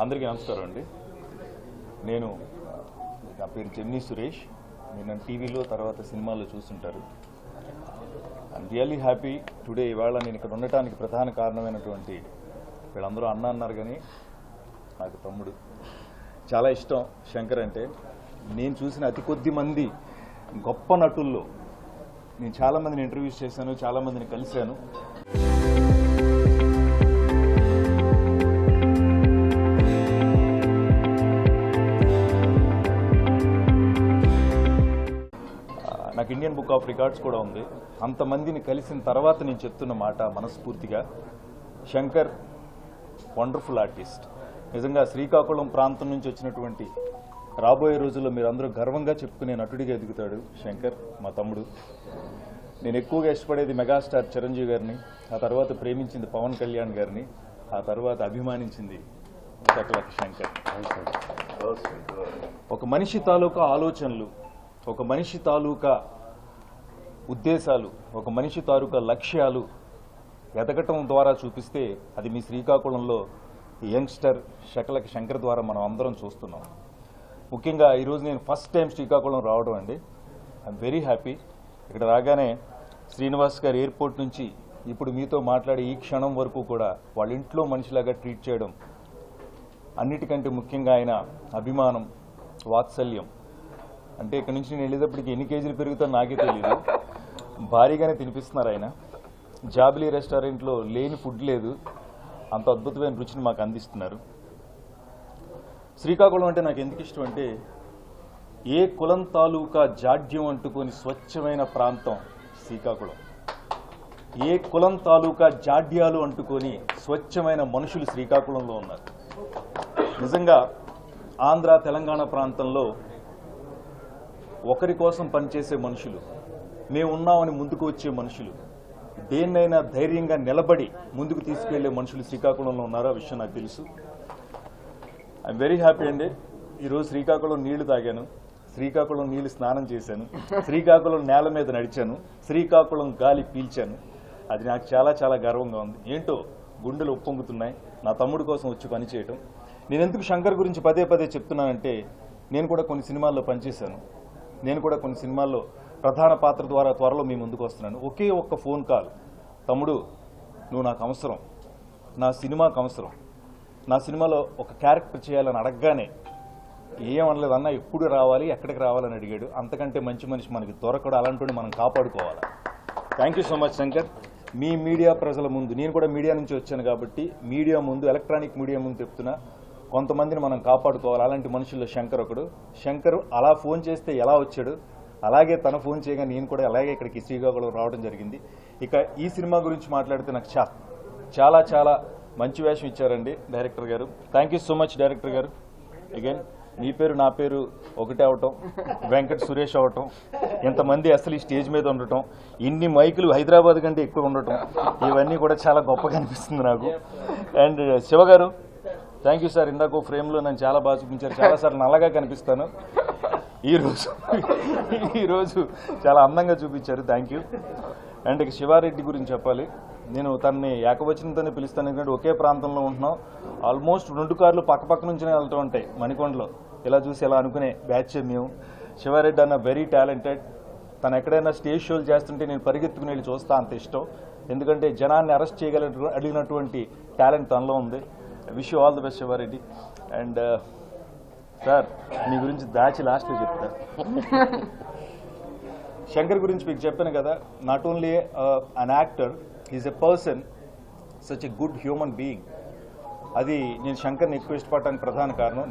అందరికీ నమస్కారం అండి. నా పేరు జెమినీ సురేష్. మీరు నన్ను టీవీలో తర్వాత సినిమాల్లో చూస్తుంటారు. I'm really happy today. ఇవాళ నేను ఇక్కడ ఉండటానికి ప్రధాన కారణమైనటువంటి వీళ్ళందరూ అన్న అన్నారు, కానీ నాకు తమ్ముడు. చాలా ఇష్టం శంకర్ అంటే. నేను చూసిన అతి కొద్ది మంది గొప్ప నటుల్లో నేను చాలామందిని ఇంటర్వ్యూస్ చేశాను, చాలామందిని కలిశాను. నాకు ఇండియన్ బుక్ ఆఫ్ రికార్డ్స్ కూడా ఉంది. అంతమందిని కలిసిన తర్వాత నేను చెప్తున్న మాట మనస్ఫూర్తిగా, శంకర్ వండర్ఫుల్ ఆర్టిస్ట్. నిజంగా శ్రీకాకుళం ప్రాంతం నుంచి వచ్చినటువంటి రాబోయే రోజుల్లో మీరు అందరూ గర్వంగా చెప్పుకునే నటుడిగా ఎదుగుతాడు శంకర్, మా తమ్ముడు. నేను ఎక్కువగా ఇష్టపడేది మెగాస్టార్ చిరంజీవి గారిని, ఆ తర్వాత ప్రేమించింది పవన్ కళ్యాణ్ గారిని, ఆ తర్వాత అభిమానించింది శంకర్. ఒక మనిషి తాలూకా ఆలోచనలు, ఒక మనిషి తాలూకా ఉద్దేశాలు, ఒక మనిషి తాలూకా లక్ష్యాలు ఎదగటం ద్వారా చూపిస్తే అది మీ శ్రీకాకుళంలో యంగ్స్టర్ శంకర్ ద్వారా మనం అందరం చూస్తున్నాం. ముఖ్యంగా ఈరోజు నేను ఫస్ట్ టైం శ్రీకాకుళం రావడం అండి. I'm very happy. ఇక్కడ రాగానే శ్రీనివాస్ గారు ఎయిర్పోర్ట్ నుంచి ఇప్పుడు మీతో మాట్లాడే ఈ క్షణం వరకు కూడా వాళ్ళ ఇంట్లో మనిషిలాగా ట్రీట్ చేయడం, అన్నిటికంటే ముఖ్యంగా ఆయన అభిమానం, వాత్సల్యం. అంటే ఇక్కడ నుంచి నేను వెళ్ళేటప్పటికి ఎన్ని కేజీలు పెరుగుతా నాకే తెలియదు. భారీగానే తినిపిస్తున్నారు ఆయన. జాబిలీ రెస్టారెంట్లో లేని ఫుడ్ లేదు, అంత అద్భుతమైన రుచిని మాకు అందిస్తున్నారు. శ్రీకాకుళం అంటే నాకు ఎందుకు ఇష్టం అంటే, ఏ కులం తాలూకా జాడ్యం అంటుకొని స్వచ్ఛమైన ప్రాంతం శ్రీకాకుళం. ఏ కులం తాలూకా జాడ్యాలు అంటుకొని స్వచ్ఛమైన మనుషులు శ్రీకాకుళంలో ఉన్నారు. నిజంగా ఆంధ్ర తెలంగాణ ప్రాంతంలో ఒకరి కోసం పనిచేసే మనుషులు, మేము ఉన్నామని ముందుకు వచ్చే మనుషులు, దేన్నైనా ధైర్యంగా నిలబడి ముందుకు తీసుకెళ్లే మనుషులు శ్రీకాకుళంలో ఉన్నారు. ఆ విషయం నాకు తెలుసు. ఐఎమ్ వెరీ హ్యాపీ అండి. ఈరోజు శ్రీకాకుళం నీళ్లు తాగాను, శ్రీకాకుళం నీళ్లు స్నానం చేశాను, శ్రీకాకుళం నేల మీద నడిచాను, శ్రీకాకుళం గాలి పీల్చాను. అది నాకు చాలా చాలా గర్వంగా ఉంది. ఏంటో గుండెలు ఉప్పొంగుతున్నాయి నా తమ్ముడి కోసం వచ్చి పనిచేయటం. నేను ఎందుకు శంకర్ గురించి పదే పదే చెప్తున్నానంటే, నేను కూడా కొన్ని సినిమాల్లో పనిచేశాను. నేను కూడా కొన్ని సినిమాల్లో ప్రధాన పాత్ర ద్వారా త్వరలో మీ ముందుకు వస్తున్నాను. ఒకే ఒక్క ఫోన్ కాల్, తమ్ముడు నువ్వు నాకు అవసరం, నా సినిమాకు అవసరం, నా సినిమాలో ఒక క్యారెక్టర్ చేయాలని అడగగానే ఏమనలేదు, అన్న ఎప్పుడు రావాలి, ఎక్కడికి రావాలని అడిగాడు. అంతకంటే మంచి మనిషి మనకి దొరకడు. అలాంటి మనం కాపాడుకోవాలి. Thank you so much Shankar. Me media ప్రజల ముందు, నేను కూడా మీడియా నుంచి వచ్చాను కాబట్టి మీడియా ముందు, ఎలక్ట్రానిక్ మీడియా ముందు చెప్తున్నా, కొంతమందిని మనం కాపాడుకోవాలి. అలాంటి మనుషుల్లో శంకర్ ఒకడు. శంకర్ అలా ఫోన్ చేస్తే ఎలా వచ్చాడు, అలాగే తన ఫోన్ చేయగా నేను కూడా అలాగే ఇక్కడికి శ్రీకాకుళం రావడం జరిగింది. ఇక ఈ సినిమా గురించి మాట్లాడితే నాకు చాలా చాలా మంచి వేషం ఇచ్చారండి డైరెక్టర్ గారు. Thank you so much director గారు. అగైన్ మీ పేరు నా పేరు ఒకటే అవటం, వెంకట్ సురేష్ అవటం, ఇంతమంది అసలు ఈ స్టేజ్ మీద ఉండటం, ఇన్ని మైకులు హైదరాబాద్ కంటే ఎక్కువ ఉండటం, ఇవన్నీ కూడా చాలా గొప్పగా అనిపిస్తుంది నాకు. అండ్ శివ గారు, థ్యాంక్ యూ సార్. ఇందాక ఫ్రేమ్లో నన్ను చాలా బాగా చూపించారు. చాలాసార్లు నల్లగా కనిపిస్తాను, ఈరోజు చాలా అందంగా చూపించారు. Thank you. అండ్ ఇక శివారెడ్డి గురించి చెప్పాలి. నేను తనని ఏకవచనంతోనే పిలుస్తాను, ఎందుకంటే ఒకే ప్రాంతంలో ఉంటున్నాం. ఆల్మోస్ట్ 2 కార్లు పక్క నుంచినే వెళ్తూ ఉంటాయి మణికొండలో. ఇలా చూసి ఇలా అనుకునే బ్యాచ్ మేము. శివారెడ్డి అన్న వెరీ టాలెంటెడ్. తను ఎక్కడైనా స్టేజ్ షోలు చేస్తుంటే నేను పరిగెత్తుకుని వెళ్ళి చూస్తా, అంత ఇష్టం. ఎందుకంటే జనాన్ని అరెస్ట్ అడిగినటువంటి టాలెంట్ తనలో ఉంది. Wish you all the best Siva Reddy. And sir మీ గురించి దాచి లాస్ట్లో చెప్తా. శంకర్ గురించి మీకు చెప్పాను కదా, not only an actor, is a person, such a good human being. అది నేను శంకర్ని ఎక్కువ ఇష్టపడటానికి ప్రధాన కారణం.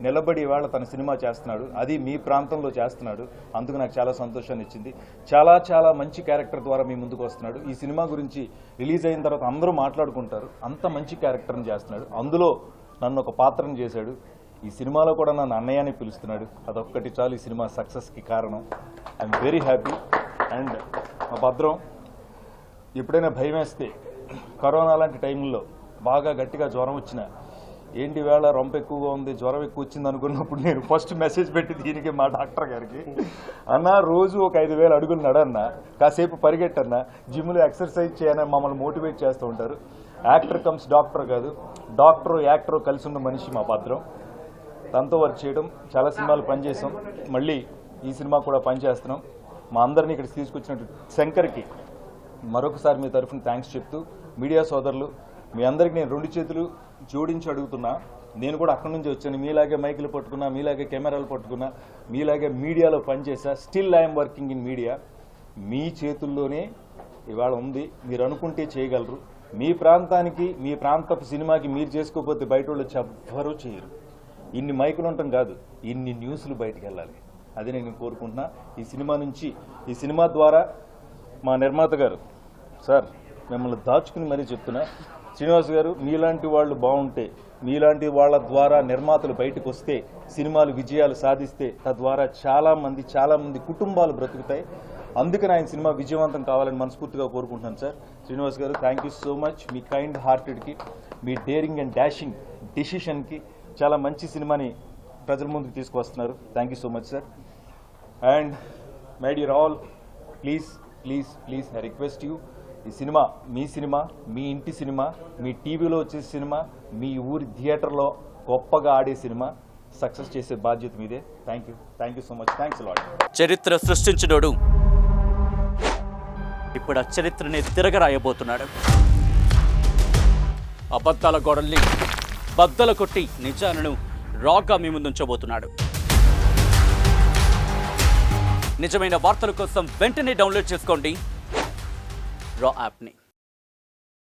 నిలబడి ఇవాళ తన సినిమా చేస్తున్నాడు, అది మీ ప్రాంతంలో చేస్తున్నాడు. అందుకు నాకు చాలా సంతోషాన్ని ఇచ్చింది. చాలా చాలా మంచి క్యారెక్టర్ ద్వారా మీ ముందుకు వస్తున్నాడు. ఈ సినిమా గురించి రిలీజ్ అయిన తర్వాత అందరూ మాట్లాడుకుంటారు, అంత మంచి క్యారెక్టర్ని చేస్తున్నాడు. అందులో నన్ను ఒక పాత్రను చేశాడు. ఈ సినిమాలో కూడా నన్ను అన్నయ్యని పిలుస్తున్నాడు. అదొక్కటి చాలు ఈ సినిమా సక్సెస్కి కారణం. I'm very happy. అండ్ మా భద్రం, ఎప్పుడైనా భయం వేస్తే, కరోనా లాంటి టైంలో బాగా గట్టిగా జ్వరం వచ్చినా, ఏంటి వేళ రొంప ఎక్కువగా ఉంది, జ్వరం ఎక్కువ వచ్చింది అనుకున్నప్పుడు నేను ఫస్ట్ మెసేజ్ పెట్టి దీనికి మా డాక్టర్ గారికి, అన్న రోజు ఒక 5,000 అడుగులు నడన్నా, కాసేపు పరిగెట్టన్నా, జిమ్లో ఎక్సర్సైజ్ చేయనా, మమ్మల్ని మోటివేట్ చేస్తూ ఉంటారు. యాక్టర్ కమ్స్ డాక్టర్ కాదు, డాక్టర్ యాక్టర్ కలిసి ఉన్న మనిషి మా భద్రం. తనతో వర్క్ చేయడం, చాలా సినిమాలు పనిచేసాం, మళ్ళీ ఈ సినిమా కూడా పనిచేస్తున్నాం. మా అందరినీ ఇక్కడ తీసుకొచ్చినట్టు శంకర్కి మరొకసారి మీ తరఫున థ్యాంక్స్ చెప్తూ, మీడియా సోదరులు మీ అందరికీ నేను 2 చేతులు జోడించి అడుగుతున్నా. నేను కూడా అక్కడి నుంచి వచ్చాను, మీలాగే మైకులు పట్టుకున్నా, మీలాగే కెమెరాలు పట్టుకున్నా, మీలాగే మీడియాలో పనిచేసా. Still I'm working in media. మీ చేతుల్లోనే ఇవాళ ఉంది, మీరు అనుకుంటే చేయగలరు. మీ ప్రాంతానికి, మీ ప్రాంతపు సినిమాకి మీరు చేసుకోకపోతే బయట వాళ్ళు వచ్చి ఎవ్వరూ చేయరు. ఇన్ని మైకులు ఉండటం కాదు, ఇన్ని న్యూస్లు బయటకు వెళ్ళాలి. అది నేను కోరుకుంటున్నా. ఈ సినిమా నుంచి, ఈ సినిమా ద్వారా మా నిర్మాత గారు, సార్ మిమ్మల్ని దాచుకుని మరీ చెప్తున్నా, శ్రీనివాస్ గారు మీలాంటి వాళ్ళు బాగుంటే, మీలాంటి వాళ్ళ ద్వారా నిర్మాతలు బయటకు వస్తే, సినిమాలు విజయాలు సాధిస్తే, తద్వారా చాలా మంది కుటుంబాలు బ్రతుకుతాయి. అందుకని ఆయన సినిమా విజయవంతం కావాలని మనస్ఫూర్తిగా కోరుకుంటున్నాను సార్. శ్రీనివాస్ గారు థ్యాంక్ యూ సో మచ్. మీ కైండ్ హార్టెడ్కి, మీ డేరింగ్ అండ్ డాషింగ్ డిసిషన్కి చాలా మంచి సినిమాని ప్రజల ముందుకు తీసుకువస్తున్నారు. Thank you so much sir. And my dear all, please please please I request you, ఈ సినిమా మీ ఇంటి సినిమా, మీ టీవీలో వచ్చే సినిమా, మీ ఊరి థియేటర్లో గొప్పగా ఆడే సినిమా సక్సెస్ చేసే బాధ్యత మీదే. Thank you so much. Thanks lot. చరిత్ర సృష్టించినోడు ఇప్పుడు ఆ చరిత్రని తిరగరాయబోతున్నాడు. అబద్ధాల గోడల్ని బద్దలు కొట్టి నిజాలను రాగా మీ ముందుంచబోతున్నాడు. నిజమైన వార్తల కోసం వెంటనే డౌన్లోడ్ చేసుకోండి రా యాప్ని.